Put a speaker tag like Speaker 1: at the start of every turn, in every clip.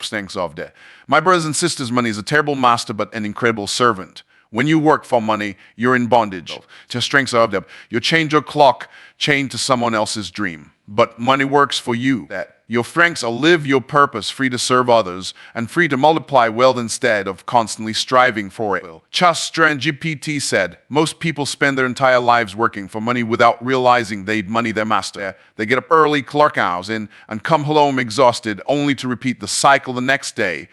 Speaker 1: strengths of debt. My brothers and sisters, money is a terrible master but an incredible servant. When you work for money, you're in bondage to strengths of debt. You change your clock, chained to someone else's dream. But money works for you. Your strengths are live your purpose, free to serve others, and free to multiply wealth instead of constantly striving for it. ChatGPT said, most people spend their entire lives working for money without realizing they'd money their master. They get up early, clock hours in, and come home exhausted, only to repeat the cycle the next day.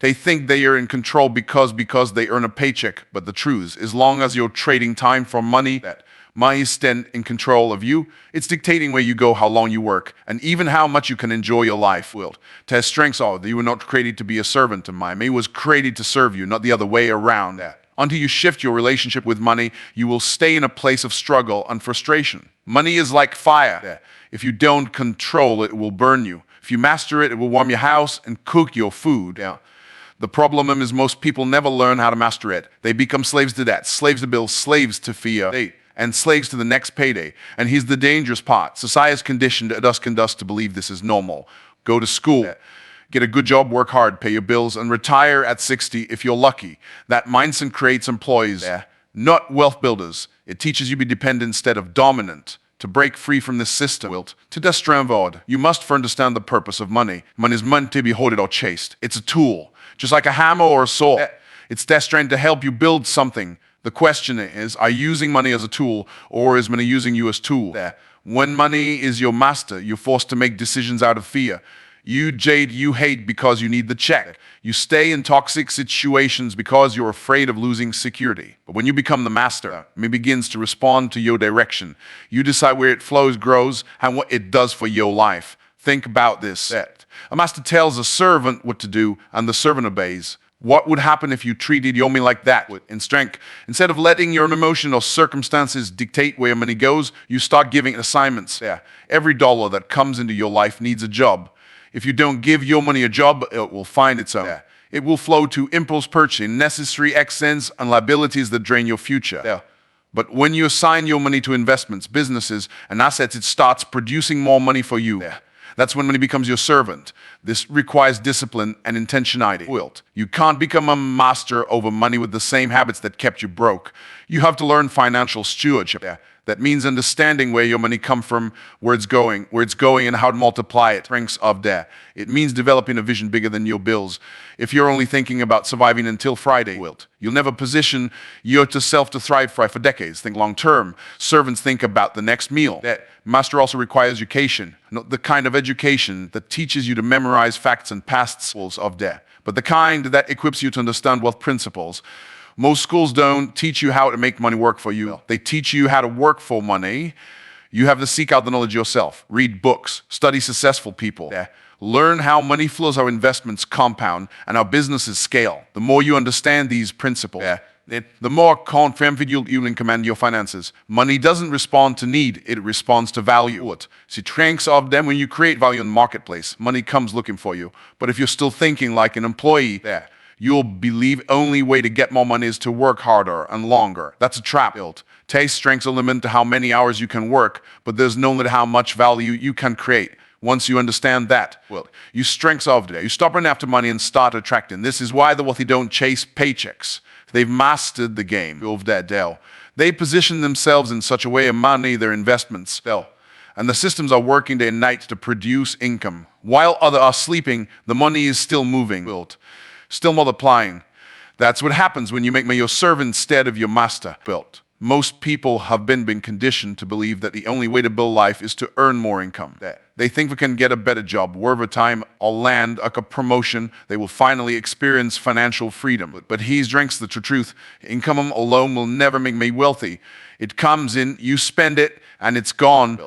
Speaker 1: They think they are in control because they earn a paycheck. But the truth, as long as you're trading time for money, money is then in control of you. It's dictating where you go, how long you work, and even how much you can enjoy your life. Test strengths are that you were not created to be a servant to money. It was created to serve you, not the other way around. Until you shift your relationship with money, you will stay in a place of struggle and frustration. Money is like fire. If you don't control it, it will burn you. If you master it, it will warm your house and cook your food. The problem is most people never learn how to master it. They become slaves to debt, slaves to bills, slaves to fear, and slaves to the next payday. And here's the dangerous part. Society has conditioned us to believe this is normal. Go to school, get a good job, work hard, pay your bills, and retire at 60 if you're lucky. That mindset creates employees, not wealth builders. It teaches you to be dependent instead of dominant. To break free from this system, to destrave, you must understand the purpose of money. Money is meant to be hoarded or chased. It's a tool. Just like a hammer or a saw, it's destined to help you build something. The question is, are you using money as a tool, or is money using you as a tool? When money is your master, you're forced to make decisions out of fear. You hate because you need the check. You stay in toxic situations because you're afraid of losing security. But when you become the master, it begins to respond to your direction. You decide where it flows, grows, and what it does for your life. Think about this. A master tells a servant what to do, and the servant obeys. What would happen if you treated your money like that, in strength? Instead of letting your emotion or circumstances dictate where your money goes, you start giving it assignments. Every dollar that comes into your life needs a job. If you don't give your money a job, it will find its own. It will flow to impulse purchasing, necessary expenses, and liabilities that drain your future. But when you assign your money to investments, businesses, and assets, it starts producing more money for you. That's when money becomes your servant. This requires discipline and intentionality. You can't become a master over money with the same habits that kept you broke. You have to learn financial stewardship. That means understanding where your money comes from, where it's going, and how to multiply it. Strengths of debt. It means developing a vision bigger than your bills. If you're only thinking about surviving until Friday, you'll never position yourself to thrive for decades. Think long term. Servants think about the next meal. Master also requires education, not the kind of education that teaches you to memorize facts and past of debt, but the kind that equips you to understand wealth principles. Most schools don't teach you how to make money work for you. They teach you how to work for money. You have to seek out the knowledge yourself. Read books, study successful people. Learn how money flows, how investments compound, and how businesses scale. The more you understand these principles, the more confident you can command your finances. Money doesn't respond to need, it responds to value. See, strengths of them, when you create value in the marketplace, money comes looking for you. But if you're still thinking like an employee, you'll believe only way to get more money is to work harder and longer. That's a trap. Taste strengths are limited to how many hours you can work, but there's no limit to how much value you can create. Once you understand that, you strengths of today. You stop running after money and start attracting. This is why the wealthy don't chase paychecks. They've mastered the game of that deal. They position themselves in such a way of money, their investments, and the systems are working day and night to produce income. While others are sleeping, the money is still moving, still multiplying. That's what happens when you make me your servant instead of your master. Most people have been conditioned to believe that the only way to build life is to earn more income. They think they can get a better job, work overtime, or land a promotion. They will finally experience financial freedom. But he drinks the truth. Income alone will never make me wealthy. It comes in, you spend it, and it's gone.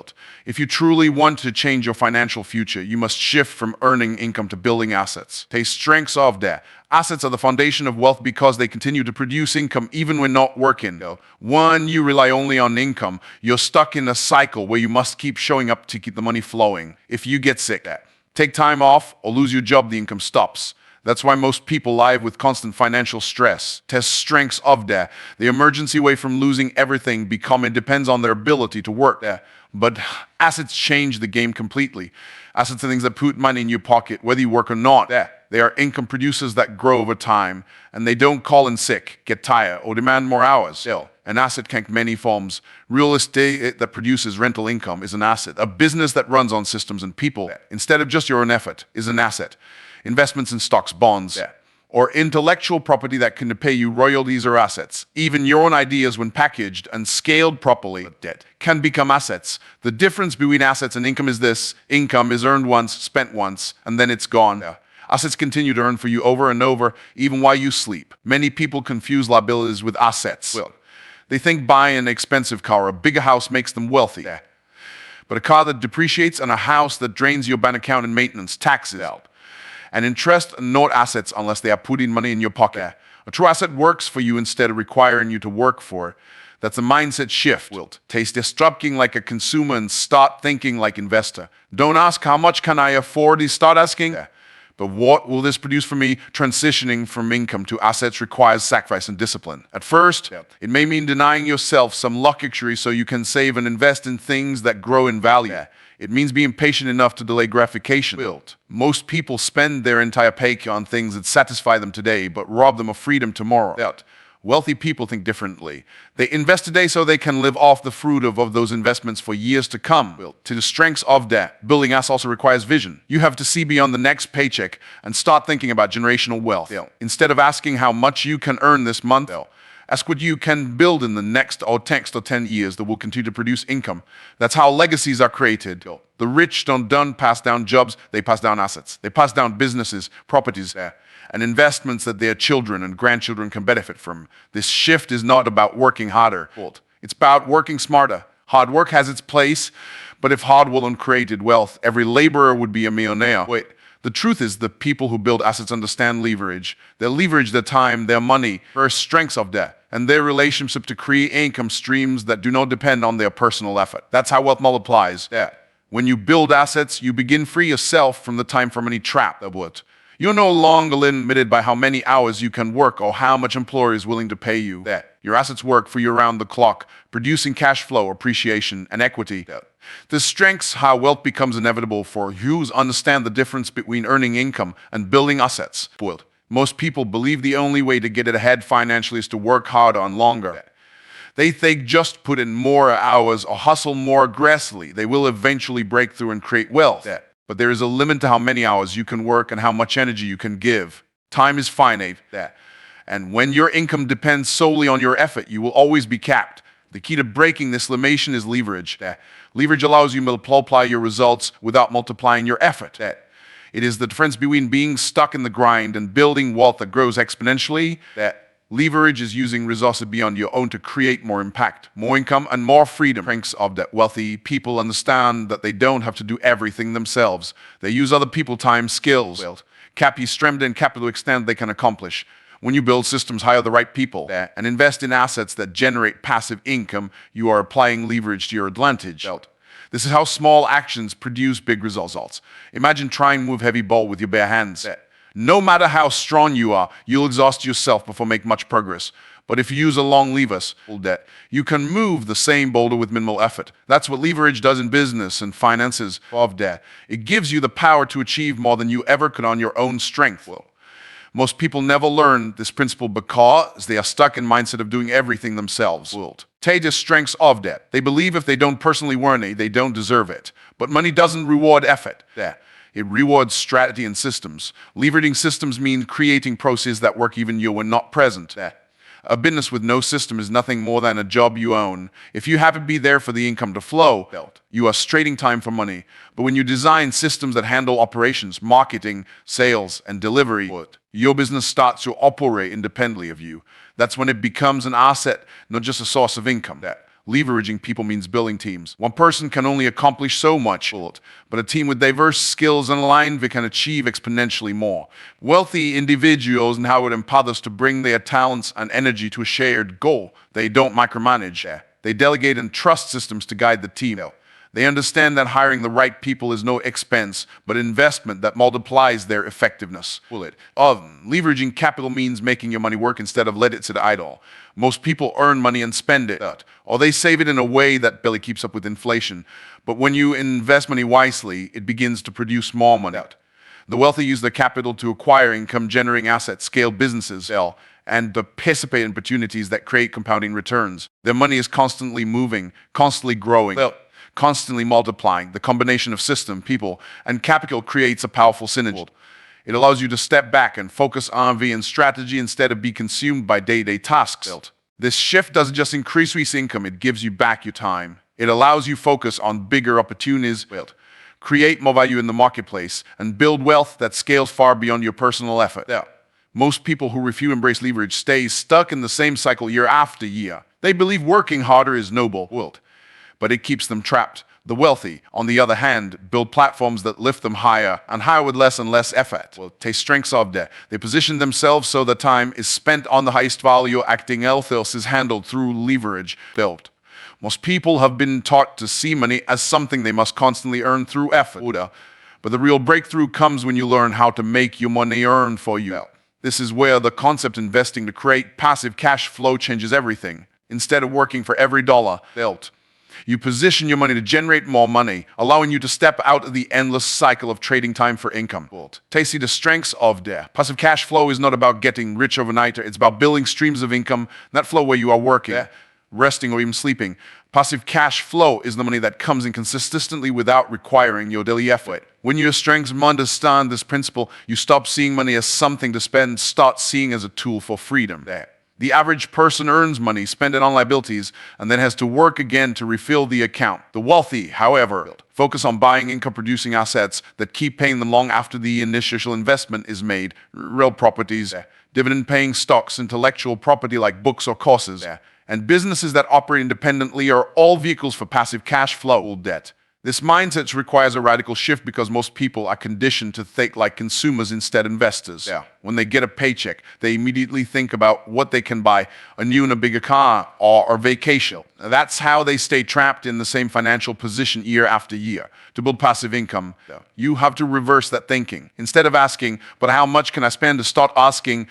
Speaker 1: If you truly want to change your financial future, you must shift from earning income to building assets. Take strengths of debt. Assets are the foundation of wealth because they continue to produce income even when not working. When you rely only on income, you're stuck in a cycle where you must keep showing up to keep the money flowing. If you get sick, take time off, or lose your job, the income stops. That's why most people live with constant financial stress. Test strengths of debt. The emergency way from losing everything it depends on their ability to work. But assets change the game completely. Assets are things that put money in your pocket, whether you work or not. They are income producers that grow over time, and they don't call in sick, get tired, or demand more hours. An asset can take many forms. Real estate that produces rental income is an asset. A business that runs on systems and people, instead of just your own effort, is an asset. Investments in stocks, bonds, or intellectual property that can pay you royalties or assets. Even your own ideas, when packaged and scaled properly, can become assets. The difference between assets and income is this: income is earned once, spent once, and then it's gone. Assets continue to earn for you over and over, even while you sleep. Many people confuse liabilities with assets. They think buying an expensive car or a bigger house makes them wealthy. But a car that depreciates and a house that drains your bank account in maintenance, taxes, and interest are not assets unless they are putting money in your pocket. A true asset works for you instead of requiring you to work for it. That's a mindset shift. Taste stop thinking like a consumer and start thinking like investor. Don't ask how much can I afford, start asking, but what will this produce for me? Transitioning from income to assets requires sacrifice and discipline. At first, it may mean denying yourself some luxury so you can save and invest in things that grow in value. It means being patient enough to delay gratification. Most people spend their entire paycheck on things that satisfy them today, but rob them of freedom tomorrow. Wealthy people think differently. They invest today so they can live off the fruit of those investments for years to come. To the strengths of debt, building assets also requires vision. You have to see beyond the next paycheck and start thinking about generational wealth. Instead of asking how much you can earn this month, ask what you can build in the next 10 years that will continue to produce income. That's how legacies are created. The rich don't pass down jobs, they pass down assets. They pass down businesses, properties, and investments that their children and grandchildren can benefit from. This shift is not about working harder. It's about working smarter. Hard work has its place, but if hard work created wealth, every laborer would be a millionaire. The truth is the people who build assets understand leverage. They leverage their time, their money, their strengths of debt, and their relationship to create income streams that do not depend on their personal effort. That's how wealth multiplies. When you build assets, you begin free yourself from the time for money trap. You're no longer limited by how many hours you can work or how much employer is willing to pay you. Your assets work for you around the clock, producing cash flow, appreciation, and equity. This strengths how wealth becomes inevitable for you who understand the difference between earning income and building assets. Most people believe the only way to get it ahead financially is to work harder and longer. They think just put in more hours or hustle more aggressively, they will eventually break through and create wealth. But there is a limit to how many hours you can work and how much energy you can give. Time is finite. And when your income depends solely on your effort, you will always be capped. The key to breaking this limitation is leverage. Leverage allows you to multiply your results without multiplying your effort. It is the difference between being stuck in the grind and building wealth that grows exponentially. Leverage is using resources beyond your own to create more impact, more income, and more freedom. Strengths of that wealthy people understand that they don't have to do everything themselves. They use other people's time, skills, strength and capital extent they can accomplish. When you build systems, hire the right people, and invest in assets that generate passive income, you are applying leverage to your advantage. This is how small actions produce big results. Imagine trying to move heavy ball with your bare hands. No matter how strong you are, you'll exhaust yourself before making much progress. But if you use a long lever, you can move the same boulder with minimal effort. That's what leverage does in business and finances of debt. It gives you the power to achieve more than you ever could on your own strength. Most people never learn this principle because they are stuck in mindset of doing everything themselves. Take the strengths of debt. They believe if they don't personally earn it, they don't deserve it. But money doesn't reward effort. It rewards strategy and systems. Leveraging systems means creating processes that work even you when not present. A business with no system is nothing more than a job you own. If you happen to be there for the income to flow, you are trading time for money. But when you design systems that handle operations, marketing, sales, and delivery, your business starts to operate independently of you. That's when it becomes an asset, not just a source of income. Leveraging people means building teams. One person can only accomplish so much, but a team with diverse skills and aligned can achieve exponentially more. Wealthy individuals know how to empower others to bring their talents and energy to a shared goal. They don't micromanage. They delegate and trust systems to guide the team. They understand that hiring the right people is no expense, but investment that multiplies their effectiveness. Leveraging capital means making your money work instead of let it sit idle. Most people earn money and spend it, or they save it in a way that barely keeps up with inflation. But when you invest money wisely, it begins to produce more money. The wealthy use their capital to acquire income-generating assets, scale businesses, and participate in opportunities that create compounding returns. Their money is constantly moving, constantly growing, constantly multiplying. The combination of system, people, and capital creates a powerful synergy. It allows you to step back and focus on R&D and strategy instead of be consumed by day-to-day tasks. This shift doesn't just increase income, it gives you back your time. It allows you focus on bigger opportunities, create more value in the marketplace, and build wealth that scales far beyond your personal effort. Most people who refuse to embrace leverage stay stuck in the same cycle year after year. They believe working harder is noble, but it keeps them trapped. The wealthy, on the other hand, build platforms that lift them higher and higher with less and less effort. Take strengths of debt. They position themselves so the time is spent on the highest value, acting else is handled through leverage built. Most people have been taught to see money as something they must constantly earn through effort. But the real breakthrough comes when you learn how to make your money earn for you. This is where the concept of investing to create passive cash flow changes everything. Instead of working for every dollar built, you position your money to generate more money, allowing you to step out of the endless cycle of trading time for income. See the strengths of debt. Passive cash flow is not about getting rich overnight. It's about building streams of income, not flow where you are working, resting, or even sleeping. Passive cash flow is the money that comes in consistently without requiring your daily effort. When your strengths understand this principle, you stop seeing money as something to spend, start seeing as a tool for freedom. The average person earns money, spends it on liabilities, and then has to work again to refill the account. The wealthy, however, focus on buying income-producing assets that keep paying them long after the initial investment is made. Real properties, dividend-paying stocks, intellectual property like books or courses, and businesses that operate independently are all vehicles for passive cash flow debt. This mindset requires a radical shift because most people are conditioned to think like consumers instead of investors. When they get a paycheck, they immediately think about what they can buy, a new and a bigger car, or a vacation. That's how they stay trapped in the same financial position year after year. To build passive income, you have to reverse that thinking. Instead of asking, but how much can I spend, to start asking,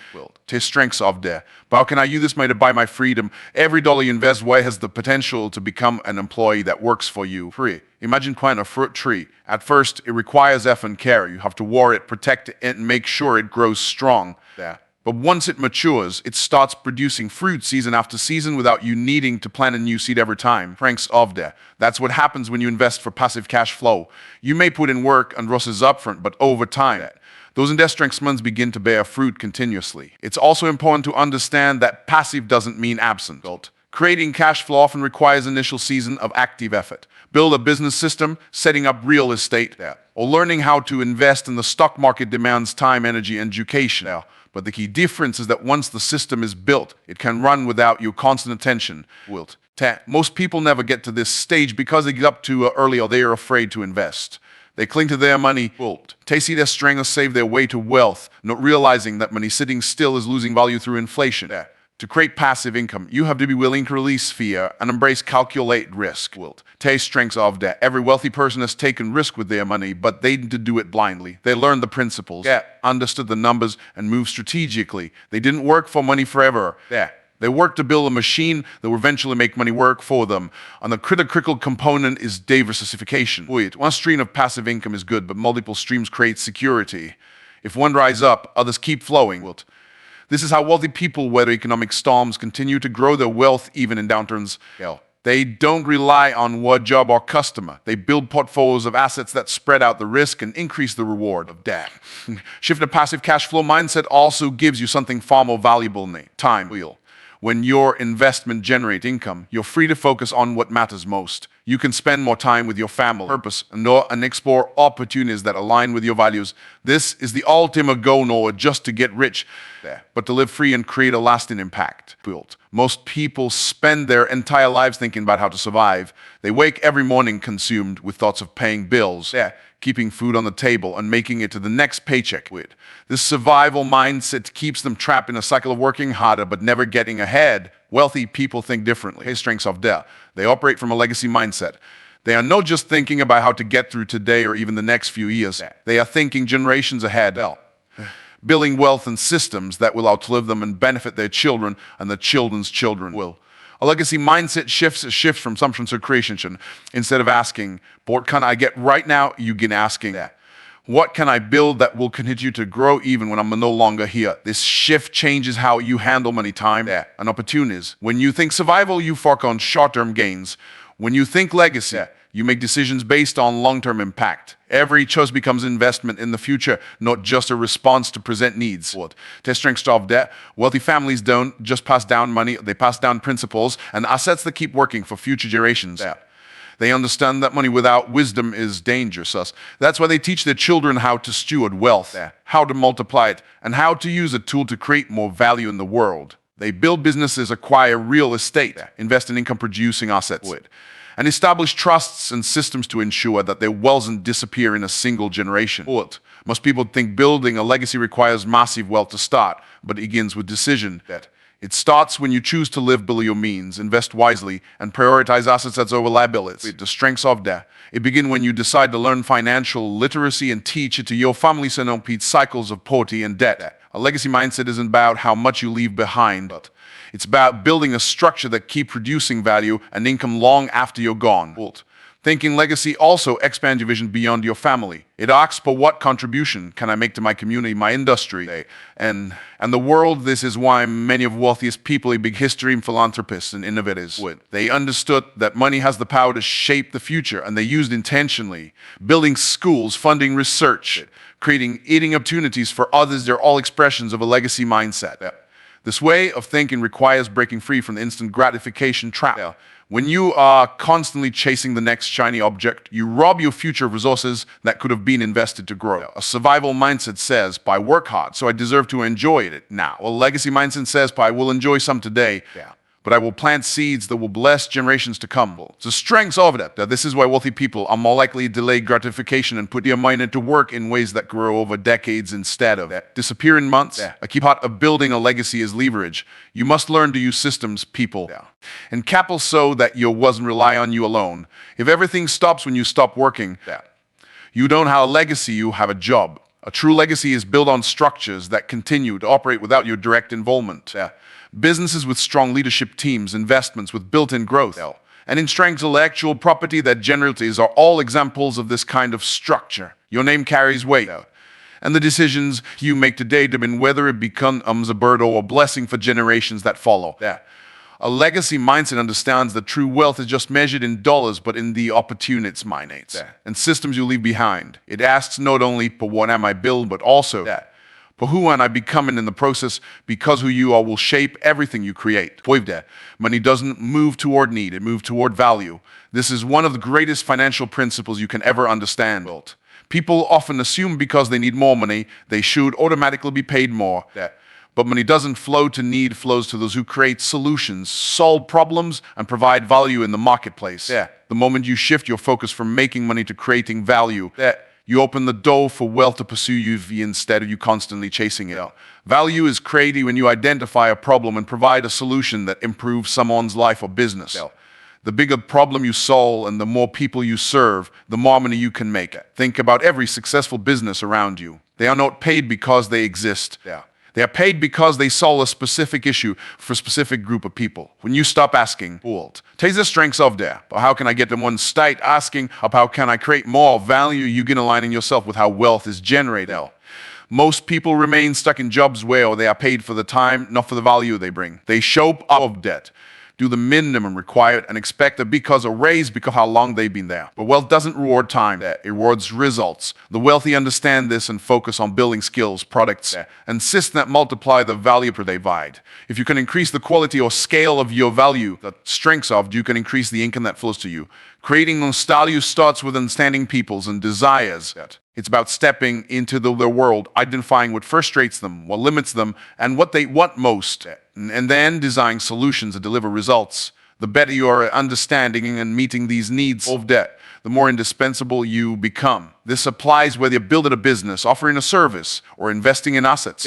Speaker 1: to strengths of debt. But how can I use this money to buy my freedom? Every dollar you invest, why has the potential to become an employee that works for you free? Imagine planting a fruit tree. At first, it requires effort and care. You have to water it, protect it, and make sure it grows strong. But once it matures, it starts producing fruit season after season without you needing to plant a new seed every time. Strengths of debt. That's what happens when you invest for passive cash flow. You may put in work and losses upfront, but over time, those investments begin to bear fruit continuously. It's also important to understand that passive doesn't mean absent. Creating cash flow often requires initial season of active effort. Build a business system, setting up real estate, or learning how to invest in the stock market demands time, energy, and education. But the key difference is that once the system is built, it can run without your constant attention. Most people never get to this stage because they get up too early or they are afraid to invest. They cling to their money, they see their strength save their way to wealth, not realizing that money sitting still is losing value through inflation. To create passive income, you have to be willing to release fear and embrace calculate risk. Taste strengths of debt. Every wealthy person has taken risk with their money, but they didn't do it blindly. They learned the principles, understood the numbers, and moved strategically. They didn't work for money forever. They worked to build a machine that will eventually make money work for them. And the critical component is diversification. One stream of passive income is good, but multiple streams create security. If one dries up, others keep flowing. This is how wealthy people weather economic storms, continue to grow their wealth even in downturns. They don't rely on one job or customer. They build portfolios of assets that spread out the risk and increase the reward of debt. Shift to passive cash flow mindset also gives you something far more valuable than time. When your investment generates income, you're free to focus on what matters most. You can spend more time with your family, purpose, and explore opportunities that align with your values. This is the ultimate goal, not just to get rich, but to live free and create a lasting impact. Most people spend their entire lives thinking about how to survive. They wake every morning consumed with thoughts of paying bills, keeping food on the table, and making it to the next paycheck. This survival mindset keeps them trapped in a cycle of working harder but never getting ahead. Wealthy people think differently. Strengths of debt. They operate from a legacy mindset. They are not just thinking about how to get through today or even the next few years. They are thinking generations ahead. Building wealth and systems that will outlive them and benefit their children and their children's children will. A legacy mindset shifts from assumption to creation. Instead of asking, what can I get right now, you begin asking, What can I build that will continue to grow even when I'm no longer here? This shift changes how you handle money, time, and opportunities. When you think survival, you focus on short-term gains. When you think legacy, you make decisions based on long-term impact. Every choice becomes investment in the future, not just a response to present needs. To strength of debt, wealthy families don't just pass down money, they pass down principles and assets that keep working for future generations. They understand that money without wisdom is dangerous. That's why they teach their children how to steward wealth, how to multiply it, and how to use a tool to create more value in the world. They build businesses, acquire real estate, invest in income-producing assets, and establish trusts and systems to ensure that their wealth doesn't disappear in a single generation. Most people think building a legacy requires massive wealth to start, but it begins with decision. It starts when you choose to live below your means, invest wisely, and prioritize assets that's over liabilities. The strengths of debt. It begins when you decide to learn financial literacy and teach it to your family so don't repeat cycles of poverty and debt. A legacy mindset isn't about how much you leave behind. It's about building a structure that keeps producing value and income long after you're gone. Thinking legacy also expands your vision beyond your family. It asks for what contribution can I make to my community, my industry, and the world. This is why many of the wealthiest people in big history, philanthropists and innovators, they understood that money has the power to shape the future, and they used intentionally. Building schools, funding research, creating eating opportunities for others, they're all expressions of a legacy mindset. This way of thinking requires breaking free from the instant gratification trap. When you are constantly chasing the next shiny object, you rob your future of resources that could have been invested to grow. A survival mindset says, I work hard, so I deserve to enjoy it now. A legacy mindset says, I will enjoy some today, but I will plant seeds that will bless generations to come. It's the strengths of it. This is why wealthy people are more likely to delay gratification and put their mind into work in ways that grow over decades instead of disappear in months. A key part of building a legacy is leverage. You must learn to use systems, people, and capital so that your wasn't rely on you alone. If everything stops when you stop working, you don't have a legacy, you have a job. A true legacy is built on structures that continue to operate without your direct involvement. Businesses with strong leadership teams, investments with built-in growth, and in strength intellectual property that generates are all examples of this kind of structure. Your name carries weight, and the decisions you make today determine whether it becomes a burden or a blessing for generations that follow. A legacy mindset understands that true wealth is just measured in dollars, but in the opportunities minates and systems you leave behind. It asks not only for what am I building, but also but who am I becoming in the process, because who you are will shape everything you create. Money doesn't move toward need, it moves toward value. This is one of the greatest financial principles you can ever understand. People often assume because they need more money, they should automatically be paid more. But money doesn't flow to need, flows to those who create solutions, solve problems, and provide value in the marketplace. The moment you shift your focus from making money to creating value, you open the door for wealth to pursue you instead of you constantly chasing it. Value is created when you identify a problem and provide a solution that improves someone's life or business. The bigger problem you solve and the more people you serve, the more money you can make. Think about every successful business around you. They are not paid because they exist. They are paid because they solve a specific issue for a specific group of people. When you stop asking, take the strengths of there, but how can I get them on state asking of how can I create more value, you can align yourself with how wealth is generated. Most people remain stuck in jobs where they are paid for the time, not for the value they bring. They show up of debt, do the minimum required, and expect a because a raise because of how long they've been there. But wealth doesn't reward time, it rewards results. The wealthy understand this and focus on building skills, products, and systems that multiply the value they provide. If you can increase the quality or scale of your value, the strengths of, you can increase the income that flows to you. Creating nostalgia starts with understanding people's and desires. It's about stepping into their world, identifying what frustrates them, what limits them, and what they want most, and then designing solutions that deliver results. The better you are at understanding and meeting these needs of debt, the more indispensable you become. This applies whether you're building a business, offering a service, or investing in assets.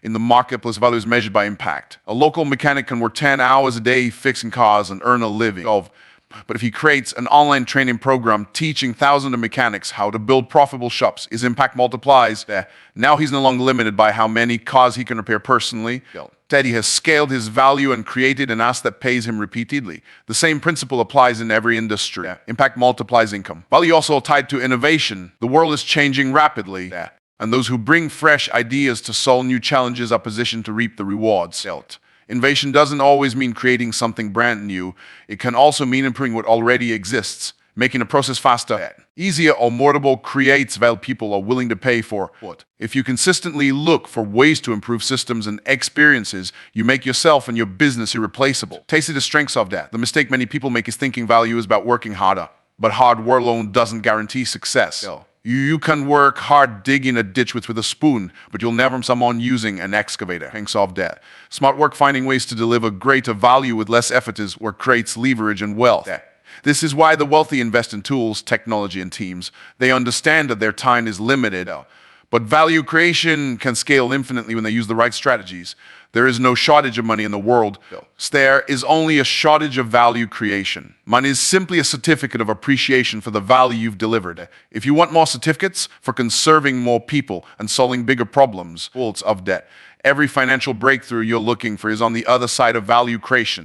Speaker 1: In the marketplace, value is measured by impact. A local mechanic can work 10 hours a day fixing cars and earn a living of But if he creates an online training program teaching thousands of mechanics how to build profitable shops, his impact multiplies. Now he's no longer limited by how many cars he can repair personally. Teddy has scaled his value and created an asset that pays him repeatedly. The same principle applies in every industry. Impact multiplies income. Value also tied to innovation. The world is changing rapidly. And those who bring fresh ideas to solve new challenges are positioned to reap the rewards. Innovation doesn't always mean creating something brand new. It can also mean improving what already exists, making a process faster, easier, or more affordable creates value people are willing to pay for. If you consistently look for ways to improve systems and experiences, you make yourself and your business irreplaceable. Taste the strengths of that. The mistake many people make is thinking value is about working harder, but hard work alone doesn't guarantee success. You can work hard digging a ditch with a spoon, but you'll never find someone using an excavator. Thanks of that. Smart work finding ways to deliver greater value with less effort is what creates leverage and wealth. This is why the wealthy invest in tools, technology, and teams. They understand that their time is limited, but value creation can scale infinitely when they use the right strategies. There is no shortage of money in the world. There is only a shortage of value creation. Money is simply a certificate of appreciation for the value you've delivered. If you want more certificates for conserving more people and solving bigger problems of debt, every financial breakthrough you're looking for is on the other side of value creation.